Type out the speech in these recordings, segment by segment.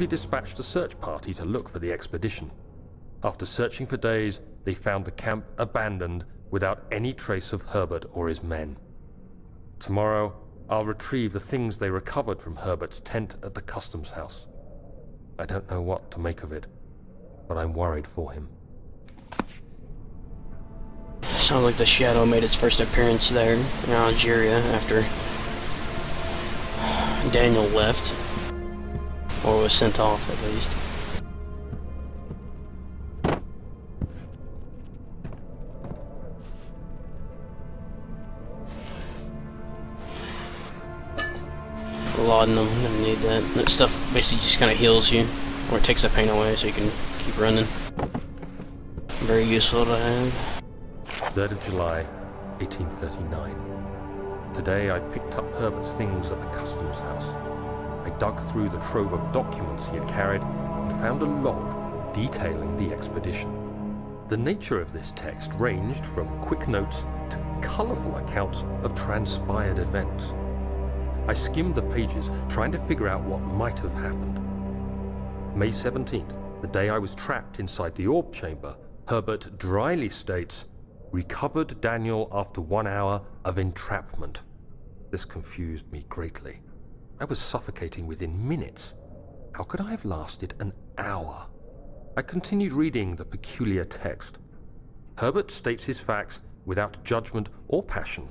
She dispatched a search party to look for the expedition. After searching for days, they found the camp abandoned without any trace of Herbert or his men. Tomorrow, I'll retrieve the things they recovered from Herbert's tent at the customs house. I don't know what to make of it, but I'm worried for him. Sounds like the Shadow made its first appearance there in Algeria after Daniel left, or was sent off at least. Laudanum, I need that. That stuff basically just kind of heals you, or it takes the pain away so you can keep running. Very useful to have. 3rd of July, 1839. Today I picked up Herbert's things at the customs house. I dug through the trove of documents he had carried and found a log detailing the expedition. The nature of this text ranged from quick notes to colourful accounts of transpired events. I skimmed the pages, trying to figure out what might have happened. May 17th, the day I was trapped inside the orb chamber, Herbert dryly states, "Recovered Daniel after 1 hour of entrapment." This confused me greatly. I was suffocating within minutes. How could I have lasted an hour? I continued reading the peculiar text. Herbert states his facts without judgment or passion.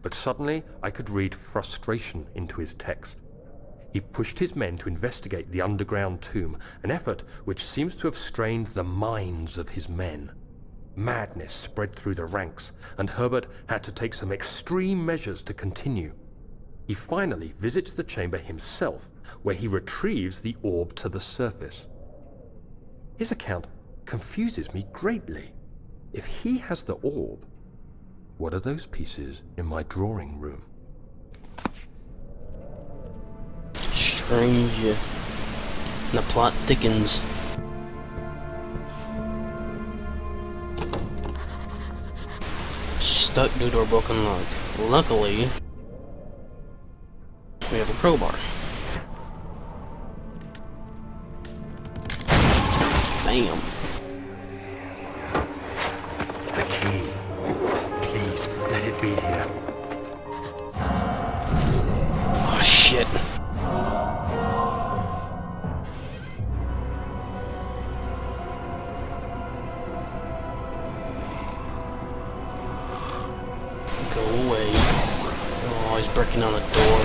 But suddenly I could read frustration into his text. He pushed his men to investigate the underground tomb, an effort which seems to have strained the minds of his men. Madness spread through the ranks, and Herbert had to take some extreme measures to continue. He finally visits the chamber himself, where he retrieves the orb to the surface. His account confuses me greatly. If he has the orb, what are those pieces in my drawing room? Strange. The plot thickens. Stuck due to a broken lock. Luckily, we have a crowbar. Bam. The key. Please, let it be here. Oh shit. Go away. Oh, he's breaking on the door.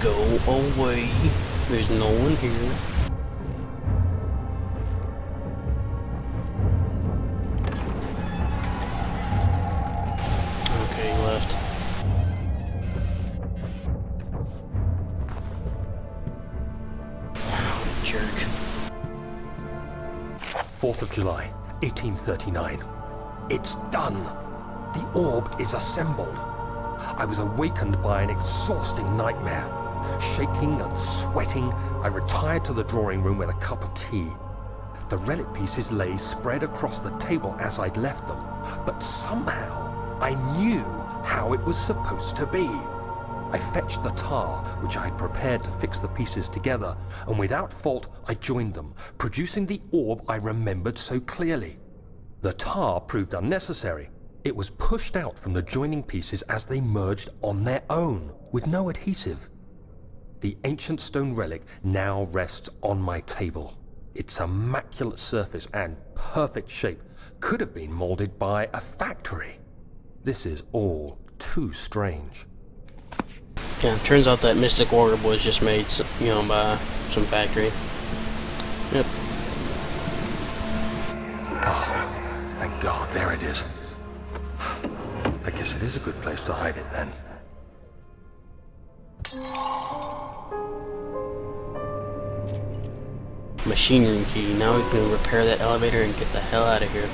Go away. There's no one here. Okay, he left. Jerk. 4th of July, 1839. It's done. The orb is assembled. I was awakened by an exhausting nightmare. Shaking and sweating, I retired to the drawing room with a cup of tea. The relic pieces lay spread across the table as I'd left them, but somehow I knew how it was supposed to be. I fetched the tar, which I had prepared to fix the pieces together, and without fault I joined them, producing the orb I remembered so clearly. The tar proved unnecessary. It was pushed out from the joining pieces as they merged on their own, with no adhesive. The ancient stone relic now rests on my table. Its immaculate surface and perfect shape could have been molded by a factory. This is all too strange. Yeah, turns out that mystic orb was just made, by some factory. Yep. Oh, thank God, there it is. I guess it is a good place to hide it then. Machine room key. Now we can repair that elevator and get the hell out of here.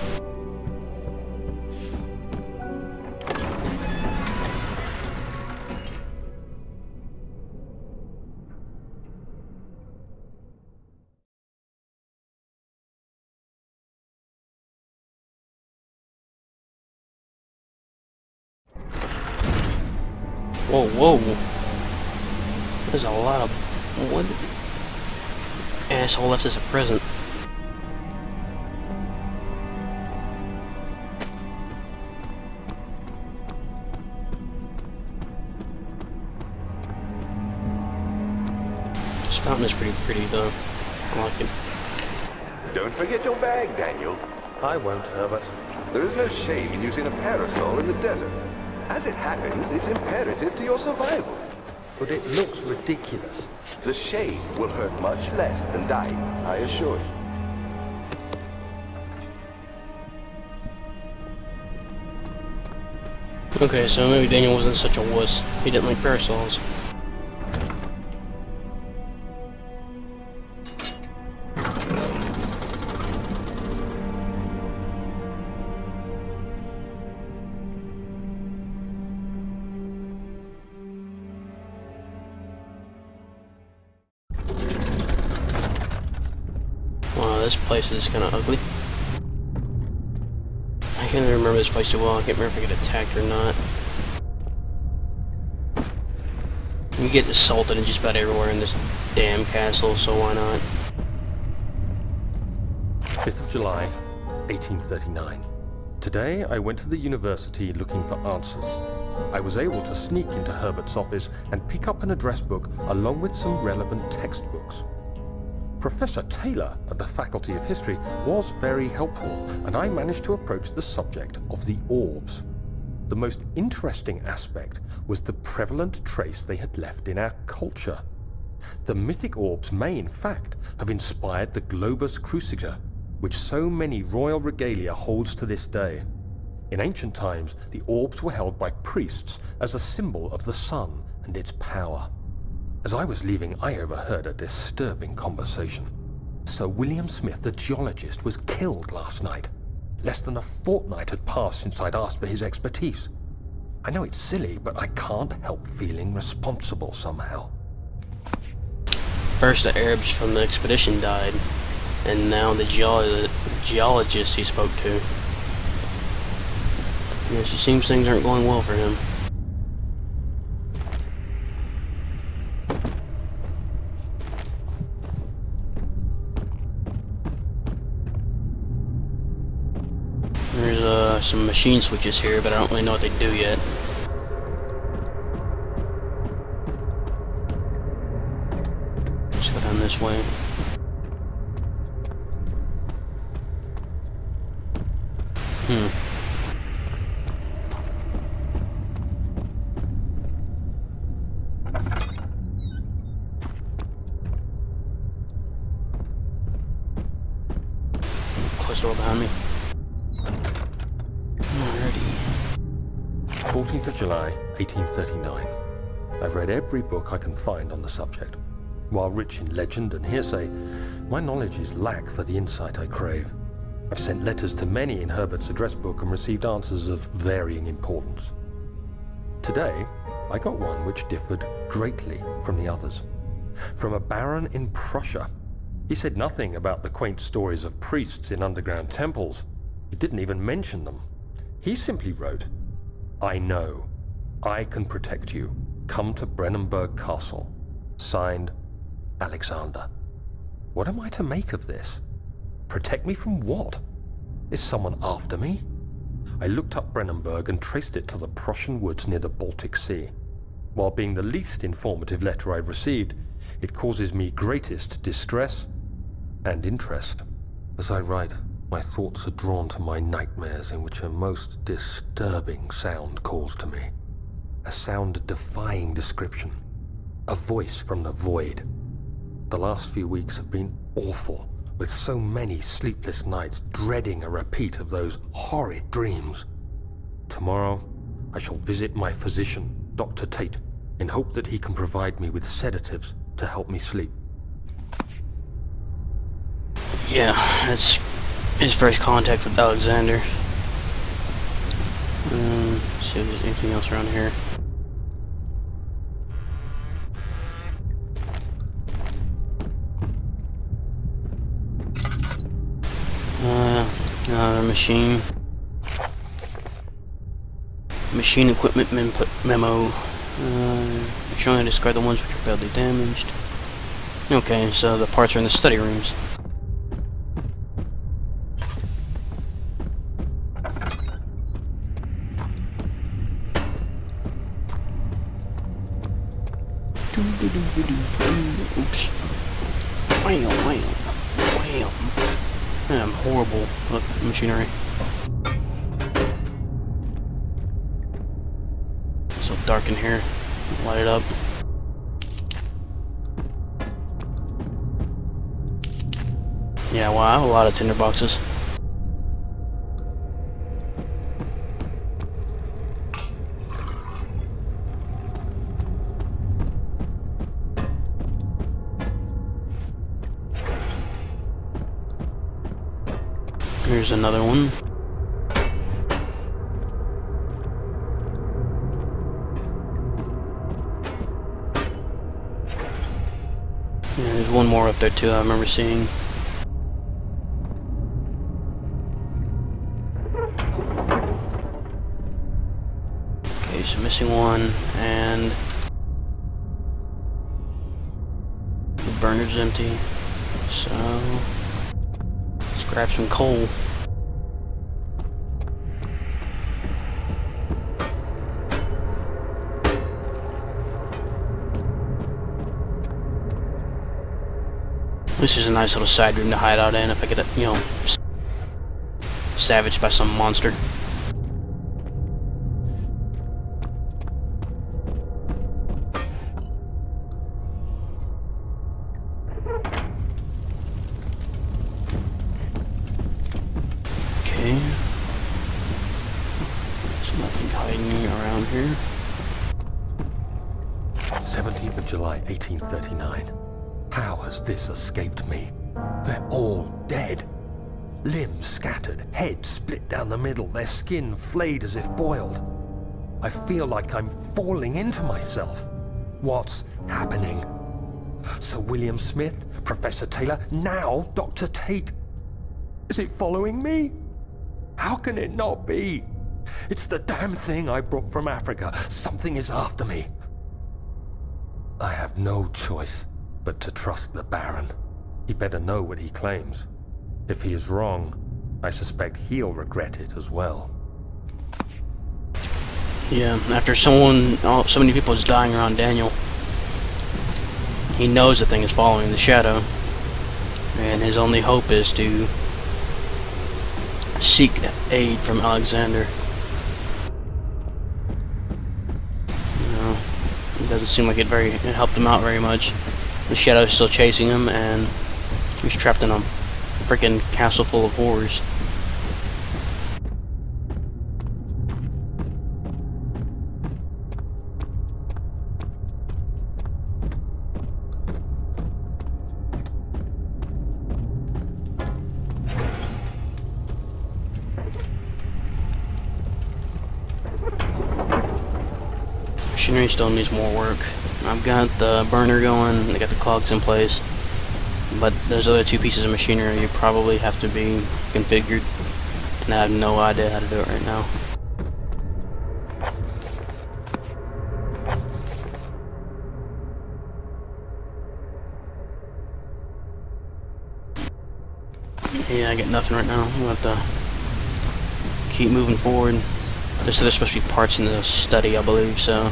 Whoa, whoa. There's a lot of... What? Asshole left us a present. This fountain is pretty pretty, though. I like it. Don't forget your bag, Daniel. I won't, Herbert. There is no shame in using a parasol in the desert. As it happens, it's imperative to your survival. But it looks ridiculous. The shade will hurt much less than dying, I assure you. Okay, so maybe Daniel wasn't such a wuss. He didn't like parasols. Wow, this place is kind of ugly. I can't even remember this place too well. I can't remember if I get attacked or not. You get assaulted in just about everywhere in this damn castle, so why not? 5th of July, 1839. Today I went to the university looking for answers. I was able to sneak into Herbert's office and pick up an address book along with some relevant textbooks. Professor Taylor at the Faculty of History was very helpful, and I managed to approach the subject of the orbs. The most interesting aspect was the prevalent trace they had left in our culture. The mythic orbs may, in fact, have inspired the globus cruciger, which so many royal regalia holds to this day. In ancient times, the orbs were held by priests as a symbol of the sun and its power. As I was leaving, I overheard a disturbing conversation. Sir William Smith, the geologist, was killed last night. Less than a fortnight had passed since I'd asked for his expertise. I know it's silly, but I can't help feeling responsible somehow. First the Arabs from the expedition died, and now the geologist he spoke to. Yes, it seems things aren't going well for him. There's some machine switches here, but I don't really know what they do yet. Let's go down this way. Close the door behind me. 14th of July, 1839. I've read every book I can find on the subject. While rich in legend and hearsay, my knowledge is lack for the insight I crave. I've sent letters to many in Herbert's address book and received answers of varying importance. Today, I got one which differed greatly from the others. From a baron in Prussia. He said nothing about the quaint stories of priests in underground temples. He didn't even mention them. He simply wrote, "I know. I can protect you. Come to Brennenburg Castle. Signed, Alexander." What am I to make of this? Protect me from what? Is someone after me? I looked up Brennenburg and traced it to the Prussian woods near the Baltic Sea. While being the least informative letter I've received, it causes me greatest distress and interest. As I write, my thoughts are drawn to my nightmares in which a most disturbing sound calls to me. A sound defying description. A voice from the void. The last few weeks have been awful, with so many sleepless nights dreading a repeat of those horrid dreams. Tomorrow, I shall visit my physician, Dr. Tate, in hope that he can provide me with sedatives to help me sleep. Yeah, that's his first contact with Alexander. Let's see if there's anything else around here. Another machine equipment memo. Make sure to discard the ones which are badly damaged. Okay, so the parts are in the study rooms. Oops. Wham. I'm horrible with machinery. It's so dark in here. Light it up. Yeah, well, I have a lot of tinder boxes. Here's another one. Yeah, there's one more up there too I remember seeing. Okay, so missing one, and the burner's empty. So let's grab some coal. This is a nice little side room to hide out in if I get, you know, savaged by some monster. Okay. There's nothing hiding around here. 17th of July, 1839. How has this escaped me? They're all dead. Limbs scattered, heads split down the middle, their skin flayed as if boiled. I feel like I'm falling into myself. What's happening? Sir William Smith, Professor Taylor, now Dr. Tate. Is it following me? How can it not be? It's the damn thing I brought from Africa. Something is after me. I have no choice but to trust the Baron. He better know what he claims. If he is wrong, I suspect he'll regret it as well. Yeah, after so many people is dying around Daniel, he knows the thing is following the shadow, and his only hope is to seek aid from Alexander. You know, it doesn't seem like it helped him out very much. The shadow is still chasing him, and he's trapped in a freaking castle full of horrors. Machinery still needs more work. I've got the burner going, I got the cogs in place, but those other two pieces of machinery you probably have to be configured, and I have no idea how to do it right now. Yeah, I got nothing right now. I'm gonna have to keep moving forward. There's supposed to be parts in the study, I believe, so I'm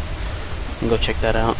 gonna go check that out.